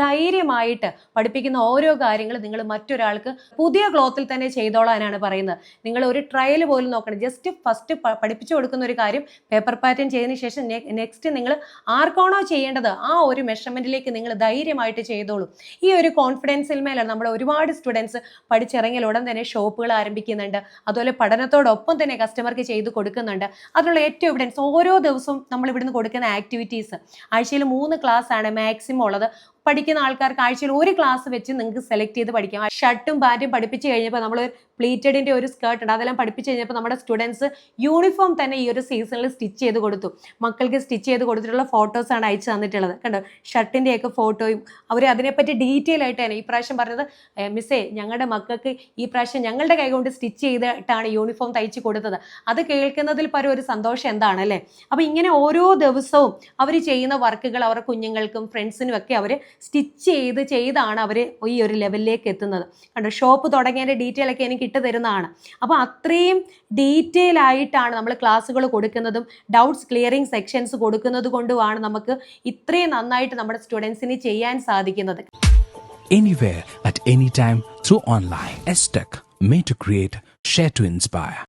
ധൈര്യമായിട്ട് പഠിപ്പിക്കുന്ന ഓരോ കാര്യങ്ങളും നിങ്ങൾ മറ്റൊരാൾക്ക് പുതിയ ക്ലോത്തിൽ തന്നെ ചെയ്തോളാനാണ് പറയുന്നത്. നിങ്ങൾ ഒരു ട്രയൽ പോലും നോക്കണം. ജസ്റ്റ് ഫസ്റ്റ് പഠിപ്പിച്ചു കൊടുക്കുന്ന ഒരു കാര്യം പേപ്പർ പാറ്റേൺ ചെയ്തതിന് ശേഷം നെക്സ്റ്റ് നിങ്ങൾ ആർക്കാണോ ചെയ്യേണ്ടത് ആ ഒരു മെഷർമെന്റിലേക്ക് നിങ്ങൾ ധൈര്യമായിട്ട് ചെയ്തോളൂ. ഈ ഒരു കോൺഫിഡൻസിൽ മേലാണ് നമ്മുടെ ഒരുപാട് സ്റ്റുഡൻസ് പഠിച്ചിറങ്ങിയ ഉടൻ തന്നെ ഷോപ്പുകൾ ആരംഭിക്കുന്നുണ്ട്. അതുപോലെ പഠനത്തോടൊപ്പം തന്നെ കസ്റ്റമർക്ക് ചെയ്ത് കൊടുക്കുന്നുണ്ട്. അതിനുള്ള ഏറ്റവും എവിഡൻസ് ഓരോ ദിവസവും നമ്മൾ ഇവിടുന്ന് കൊടുക്കുന്ന ആക്ടിവിറ്റീസ്, ആഴ്ചയിൽ 3 ക്ലാസ് ആണ് മാക്സിമം ഉള്ളത്. പഠിക്കുന്ന ആൾക്കാർക്ക് ആഴ്ചയിൽ ഒരു ക്ലാസ് വെച്ച് നിങ്ങൾക്ക് സെലക്ട് ചെയ്ത് പഠിക്കാം. ഷർട്ടും പാൻറ്റും പഠിപ്പിച്ച് കഴിഞ്ഞപ്പോൾ നമ്മൾ പ്ലീറ്റഡിൻ്റെ ഒരു സ്കേർട്ട് ഉണ്ട്, അതെല്ലാം പഠിപ്പിച്ച് കഴിഞ്ഞപ്പോൾ നമ്മുടെ സ്റ്റുഡൻസ് യൂണിഫോം തന്നെ ഈ ഒരു സീസണിൽ സ്റ്റിച്ച് ചെയ്ത് കൊടുത്തു. മക്കൾക്ക് സ്റ്റിച്ച് ചെയ്ത് കൊടുത്തിട്ടുള്ള ഫോട്ടോസാണ് അയച്ചു തന്നിട്ടുള്ളത്. കണ്ടോ, ഷർട്ടിൻ്റെയൊക്കെ ഫോട്ടോയും അവർ അതിനെപ്പറ്റി ഡീറ്റെയിൽ ആയിട്ട് തന്നെ ഈ പ്രാവശ്യം പറഞ്ഞത്, മിസ്സേ ഞങ്ങളുടെ മക്കൾക്ക് ഈ പ്രാവശ്യം ഞങ്ങളുടെ കൈകൊണ്ട് സ്റ്റിച്ച് ചെയ്തിട്ടാണ് യൂണിഫോം തയ്ച്ച് കൊടുത്തത്. അത് കേൾക്കുന്നതിൽ പരം ഒരു സന്തോഷം എന്താണല്ലേ. അപ്പോൾ ഇങ്ങനെ ഓരോ ദിവസവും അവർ ചെയ്യുന്ന വർക്കുകൾ അവരുടെ കുഞ്ഞുങ്ങൾക്കും ഫ്രണ്ട്സിനും ഒക്കെ അവർ സ്റ്റിച്ച് ചെയ്താണ് അവർ ഈ ഒരു ലെവലിലേക്ക് എത്തുന്നത്. കണ്ടോ, ഷോപ്പ് തുടങ്ങിയതിൻ്റെ ഡീറ്റെയിൽ ഒക്കെ എനിക്ക് ഇട്ട് തരുന്നതാണ്. അപ്പോൾ അത്രയും ഡീറ്റെയിൽ ആയിട്ടാണ് നമ്മൾ ക്ലാസ്സുകൾ കൊടുക്കുന്നതും ഡൗട്ട്സ് ക്ലിയറിംഗ് സെക്ഷൻസ് കൊടുക്കുന്നത് കൊണ്ടുമാണ് നമുക്ക് ഇത്രയും നന്നായിട്ട് നമ്മുടെ സ്റ്റുഡൻസിന് ചെയ്യാൻ സാധിക്കുന്നത്. Anywhere at any time through online. ESTEC, made to create, share to inspire.